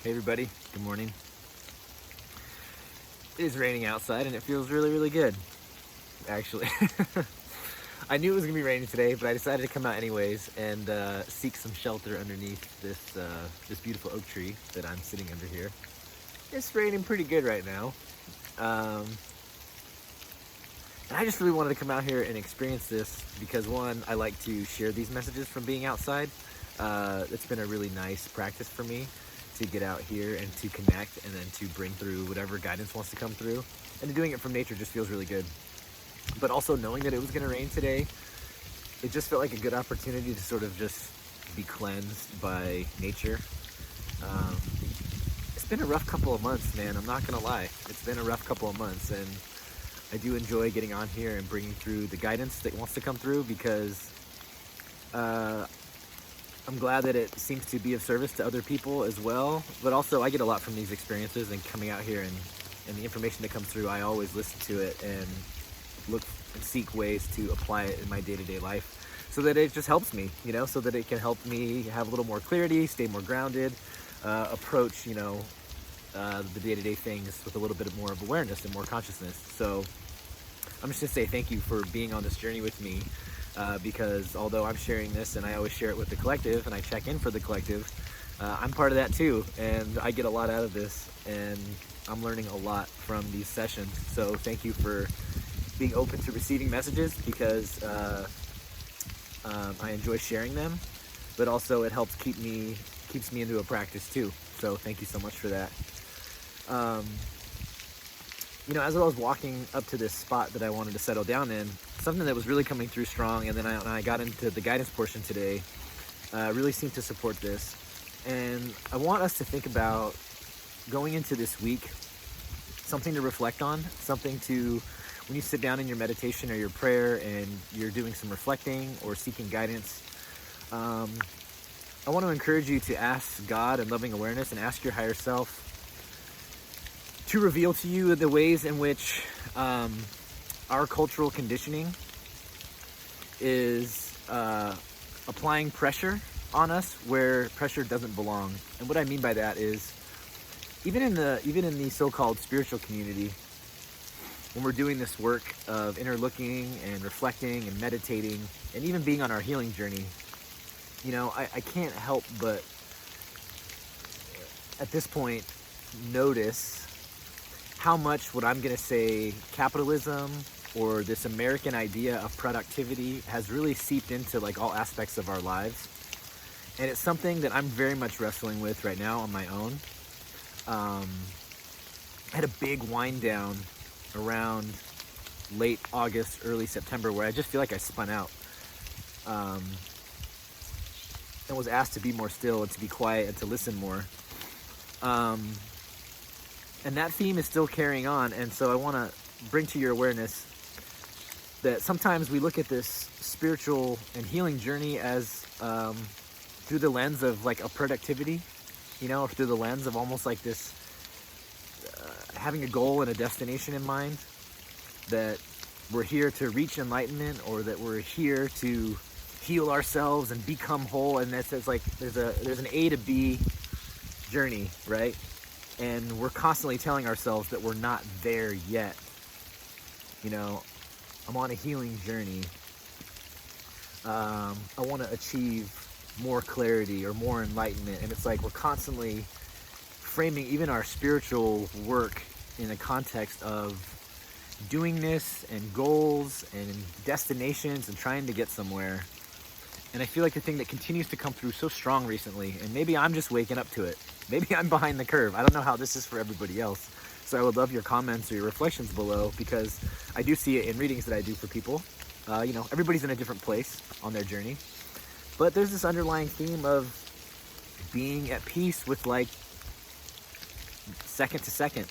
Hey everybody, good morning. It is raining outside and it feels really, really good, actually. I knew it was gonna be raining today, but I decided to come out anyways and seek some shelter underneath this beautiful oak tree that I'm sitting under here. It's raining pretty good right now. And I just really wanted to come out here and experience this because one, I like to share these messages from being outside. It's been a really nice practice for me to get out here and to connect and then to bring through whatever guidance wants to come through. And doing it from nature just feels really good. But also knowing that it was gonna rain today, it just felt like a good opportunity to sort of just be cleansed by nature. It's been a rough couple of months, man, I'm not gonna lie. It's been a rough couple of months, and I do enjoy getting on here and bringing through the guidance that wants to come through because I'm glad that it seems to be of service to other people as well, but also I get a lot from these experiences and coming out here and the information that comes through, I always listen to it and look and seek ways to apply it in my day-to-day life so that it just helps me, so that it can help me have a little more clarity, stay more grounded, approach, the day-to-day things with a little bit more of awareness and more consciousness. So I'm just gonna say thank you for being on this journey with me. Because although I'm sharing this and I always share it with the collective and I check in for the collective, I'm part of that too, and I get a lot out of this and I'm learning a lot from these sessions. So thank you for being open to receiving messages because I enjoy sharing them, but also it helps keeps me into a practice too. So thank you so much for that. As I was walking up to this spot that I wanted to settle down in, something that was really coming through strong, and then when I got into the guidance portion today, really seemed to support this. And I want us to think about going into this week, something to reflect on, something to, when you sit down in your meditation or your prayer and you're doing some reflecting or seeking guidance, I want to encourage you to ask God in loving awareness and ask your higher self to reveal to you the ways in which our cultural conditioning is applying pressure on us where pressure doesn't belong. And what I mean by that is even in the so-called spiritual community, when we're doing this work of inner looking and reflecting and meditating and even being on our healing journey, I can't help but at this point notice how much what I'm gonna say capitalism or this American idea of productivity has really seeped into like all aspects of our lives. And it's something that I'm very much wrestling with right now on my own. I had a big wind down around late August, early September where I just feel like I spun out. And was asked to be more still and to be quiet and to listen more. And that theme is still carrying on, and so I want to bring to your awareness that sometimes we look at this spiritual and healing journey as through the lens of like a productivity, or through the lens of almost like this having a goal and a destination in mind, that we're here to reach enlightenment or that we're here to heal ourselves and become whole, and it's like there's an A to B journey, right? And we're constantly telling ourselves that we're not there yet. I'm on a healing journey. I want to achieve more clarity or more enlightenment. And it's like we're constantly framing even our spiritual work in a context of doingness and goals and destinations and trying to get somewhere. And I feel like the thing that continues to come through so strong recently, and maybe I'm just waking up to it, maybe I'm behind the curve, I don't know how this is for everybody else, so I would love your comments or your reflections below, because I do see it in readings that I do for people. Everybody's in a different place on their journey, but there's this underlying theme of being at peace with like second to second,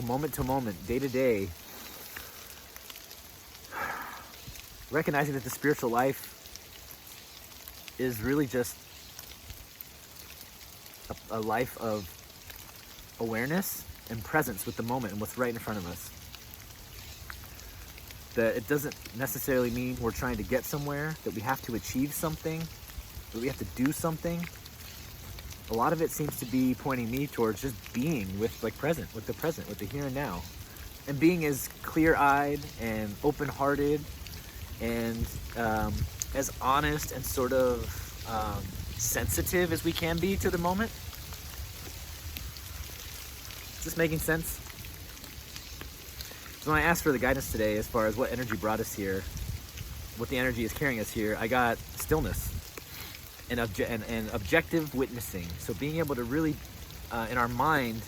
moment to moment, day to day, recognizing that the spiritual life is really just a life of awareness and presence with the moment and what's right in front of us. That it doesn't necessarily mean we're trying to get somewhere, that we have to achieve something, that we have to do something. a lot of it seems to be pointing me towards just being with like present, with the here and now. And being as clear-eyed and open-hearted and as honest and sort of sensitive as we can be to the moment. Is this making sense? So when I asked for the guidance today as far as what energy brought us here, what the energy is carrying us here, I got stillness and objective witnessing. So being able to really, in our mind,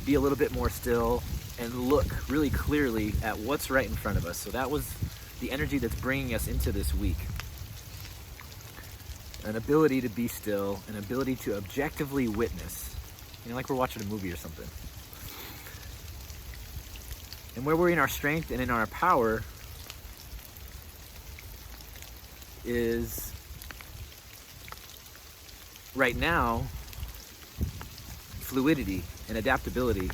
be a little bit more still and look really clearly at what's right in front of us. So that was the energy that's bringing us into this week. An ability to be still, an ability to objectively witness. You know, like we're watching a movie or something. And where we're in our strength and in our power is right now fluidity and adaptability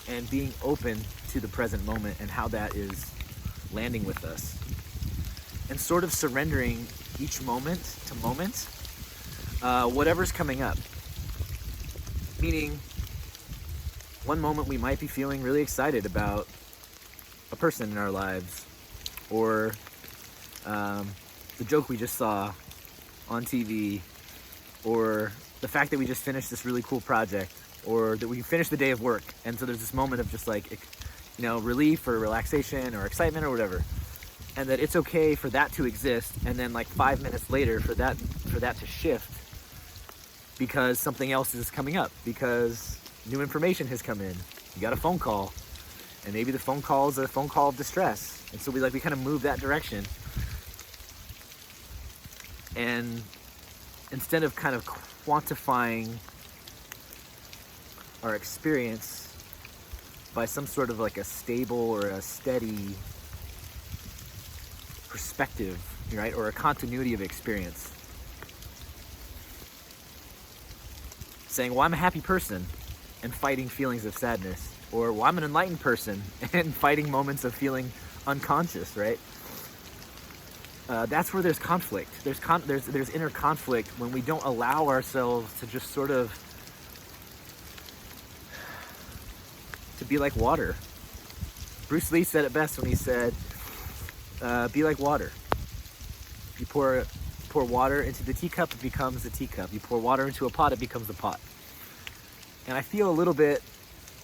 and being open to the present moment and how that is landing with us, and sort of surrendering each moment to moment, whatever's coming up. Meaning, one moment we might be feeling really excited about a person in our lives, or the joke we just saw on TV, or the fact that we just finished this really cool project, or that we finished the day of work, and so there's this moment of just like, you know, relief or relaxation or excitement or whatever, and that it's okay for that to exist, and then like 5 minutes later for that to shift because something else is coming up, because new information has come in, you got a phone call, and maybe the phone call is a phone call of distress, and so we kind of move that direction, and instead of kind of quantifying our experience by some sort of like a stable or a steady perspective, right, or a continuity of experience, saying, well, I'm a happy person and fighting feelings of sadness, or well, I'm an enlightened person and fighting moments of feeling unconscious, right? That's where there's conflict. There's inner conflict when we don't allow ourselves to just sort of to be like water. Bruce Lee said it best when he said, be like water. If you pour water into the teacup, it becomes a teacup. You pour water into a pot, it becomes a pot. And I feel a little bit,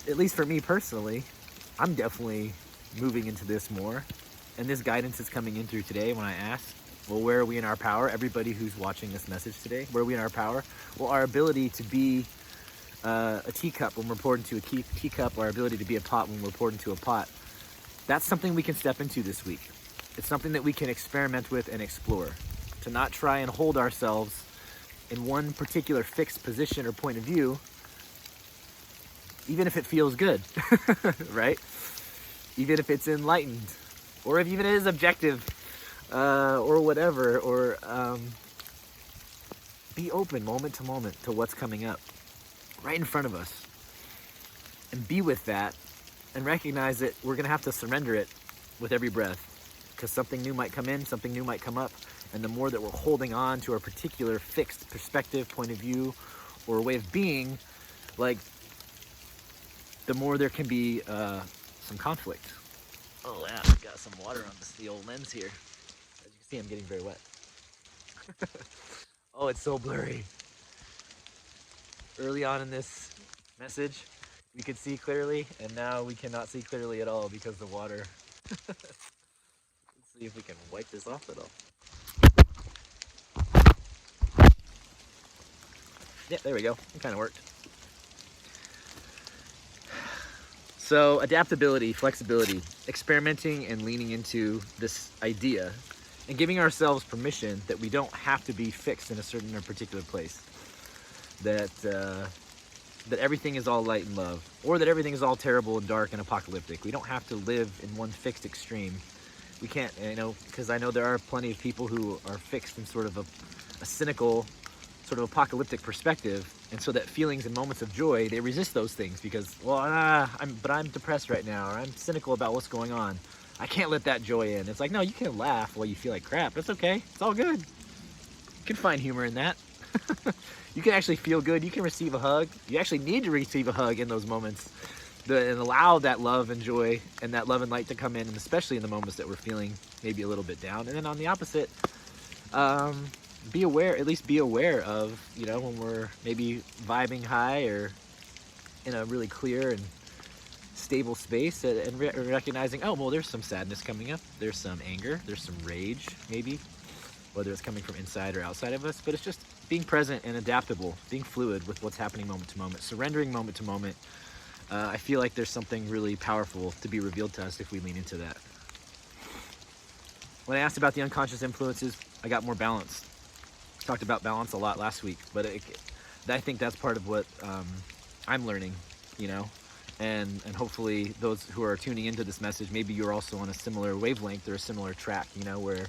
at least for me personally, I'm definitely moving into this more. And this guidance is coming in through today when I ask, well, where are we in our power? Everybody who's watching this message today, where are we in our power? Well, our ability to be a teacup when we're poured into a teacup, our ability to be a pot when we're poured into a pot, that's something we can step into this week. It's something that we can experiment with and explore. To not try and hold ourselves in one particular fixed position or point of view, even if it feels good, right? Even if it's enlightened, or if even it is objective, or whatever, or be open moment to moment to what's coming up right in front of us, and be with that, and recognize that we're gonna have to surrender it with every breath, because something new might come in, something new might come up, and the more that we're holding on to our particular fixed perspective, point of view, or way of being, like, the more there can be some conflict. Oh yeah, I've got some water on the old lens here. As you can see, I'm getting very wet. Oh, it's so blurry. Early on in this message, we could see clearly, and now we cannot see clearly at all because the water. Let's see if we can wipe this off at all. Yeah, there we go. It kind of worked. So adaptability, flexibility, experimenting and leaning into this idea and giving ourselves permission that we don't have to be fixed in a certain or particular place. That everything is all light and love, or that everything is all terrible and dark and apocalyptic. We don't have to live in one fixed extreme. We can't, because I know there are plenty of people who are fixed in sort of a cynical, sort of apocalyptic perspective, and so that feelings and moments of joy, they resist those things because, well, I'm depressed right now, or I'm cynical about what's going on. I can't let that joy in. It's like, no, you can laugh while you feel like crap. That's okay. It's all good. You can find humor in that. You can actually feel good. You can receive a hug. You actually need to receive a hug in those moments, and allow that love and joy and that love and light to come in, and especially in the moments that we're feeling maybe a little bit down. And then on the opposite, be aware, at least be aware of, when we're maybe vibing high or in a really clear and stable space, and recognizing, oh, well, there's some sadness coming up, there's some anger, there's some rage, maybe, whether it's coming from inside or outside of us. But it's just being present and adaptable, being fluid with what's happening moment to moment, surrendering moment to moment. I feel like there's something really powerful to be revealed to us if we lean into that. When I asked about the unconscious influences, I got more balance. Talked about balance a lot last week, but I think that's part of what I'm learning, and hopefully those who are tuning into this message, maybe you're also on a similar wavelength or a similar track, where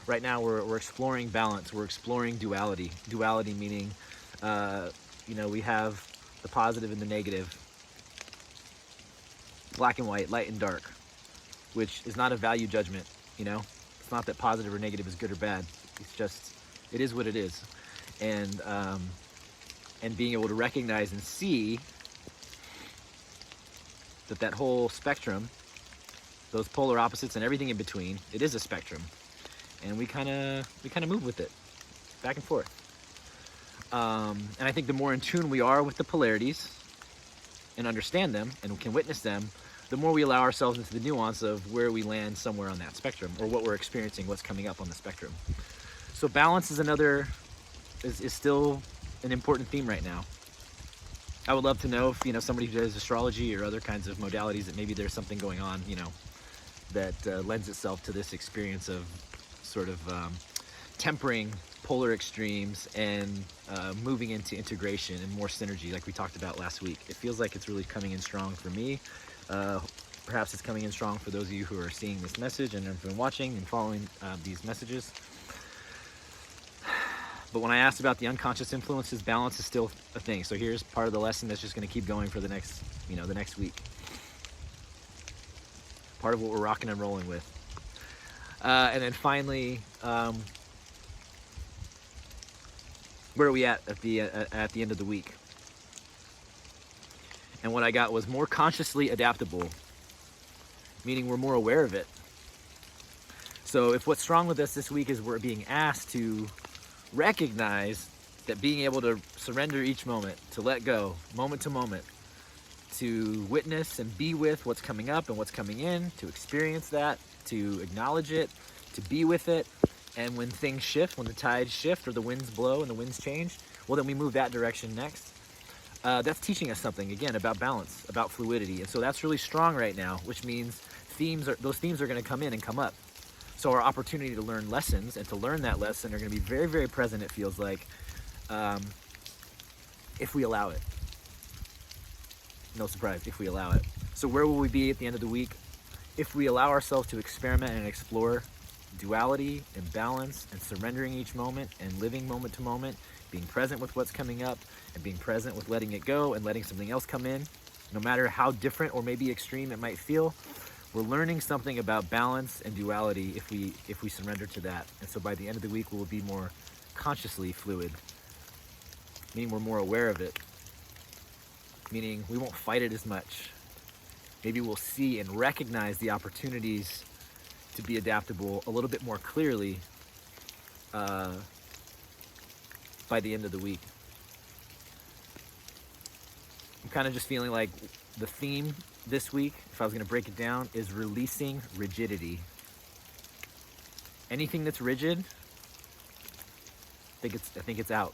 right now we're exploring balance, we're exploring duality. Duality meaning, we have the positive and the negative, black and white, light and dark, which is not a value judgment, It's not that positive or negative is good or bad. It's just, it is what it is. And being able to recognize and see that whole spectrum, those polar opposites and everything in between, it is a spectrum. And we kind of move with it, back and forth. And I think the more in tune we are with the polarities and understand them and can witness them, the more we allow ourselves into the nuance of where we land somewhere on that spectrum, or what we're experiencing, what's coming up on the spectrum. So balance is still an important theme right now. I would love to know if, somebody who does astrology or other kinds of modalities, that maybe there's something going on, that lends itself to this experience of sort of tempering polar extremes and moving into integration and more synergy, like we talked about last week. It feels like it's really coming in strong for me. Perhaps it's coming in strong for those of you who are seeing this message and have been watching and following these messages. But when I asked about the unconscious influences, balance is still a thing. So here's part of the lesson that's just going to keep going for the next week. Part of what we're rocking and rolling with. And then finally, where are we at the end of the week? And what I got was more consciously adaptable, meaning we're more aware of it. So if what's strong with us this week is we're being asked to recognize that being able to surrender each moment, to let go moment to moment, to witness and be with what's coming up and what's coming in, to experience that, to acknowledge it, to be with it. And when things shift, when the tides shift or the winds blow and the winds change, well, then we move that direction next. That's teaching us something, again, about balance, about fluidity. And so that's really strong right now, which means those themes are going to come in and come up. So our opportunity to learn lessons and to learn that lesson are going to be very, very present, it feels like, if we allow it. No surprise, if we allow it. So where will we be at the end of the week? If we allow ourselves to experiment and explore duality and balance and surrendering each moment and living moment to moment, being present with what's coming up and being present with letting it go and letting something else come in, no matter how different or maybe extreme it might feel, we're learning something about balance and duality if we surrender to that. And so by the end of the week, we'll be more consciously fluid, meaning we're more aware of it, meaning we won't fight it as much. Maybe we'll see and recognize the opportunities to be adaptable a little bit more clearly by the end of the week. I'm kind of just feeling like the theme this week, if I was going to break it down, is releasing rigidity. Anything that's rigid, I think it's out.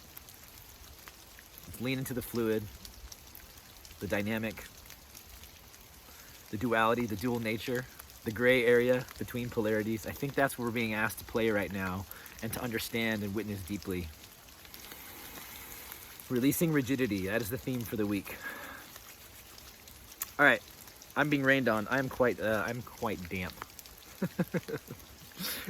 Let's lean into the fluid, the dynamic, the duality, the dual nature, the gray area between polarities. I think that's what we're being asked to play right now and to understand and witness deeply. Releasing rigidity, that is the theme for the week. All right, I'm being rained on. I'm quite damp.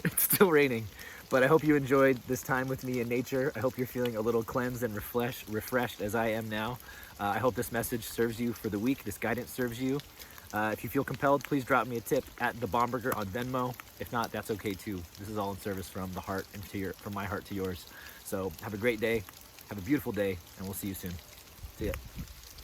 It's still raining, but I hope you enjoyed this time with me in nature. I hope you're feeling a little cleansed and refreshed as I am now. I hope this message serves you for the week. This guidance serves you. If you feel compelled, please drop me a tip at the Bomberger on Venmo. If not, that's okay too. This is all in service from the heart and from my heart to yours. So have a great day. Have a beautiful day, and we'll see you soon. See ya.